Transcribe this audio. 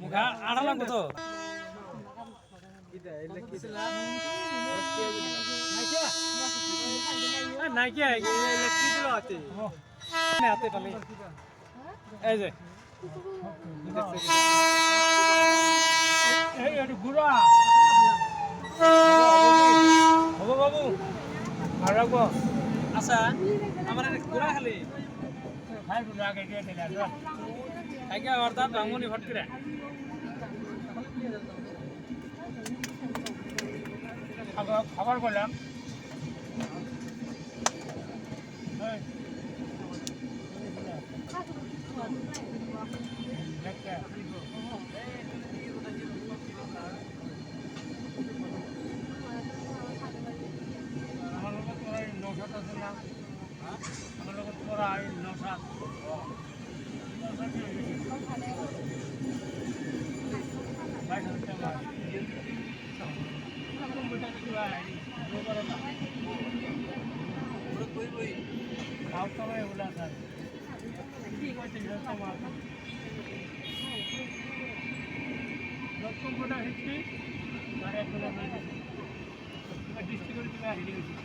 মুখা আড়া লাগবো তো নাইকিয়া হাতে পালি এই যে গুড়া হবো বাবু আর রাখবো আচ্ছা আমার গুড়া খালি অর্থাৎ ভাঙনি ভট করে খাবার করলাম আমার লোক তোরা নৌসাদ আছে না আমার লোক তোরা নৌসাদ ডিস্ট্রিক্ট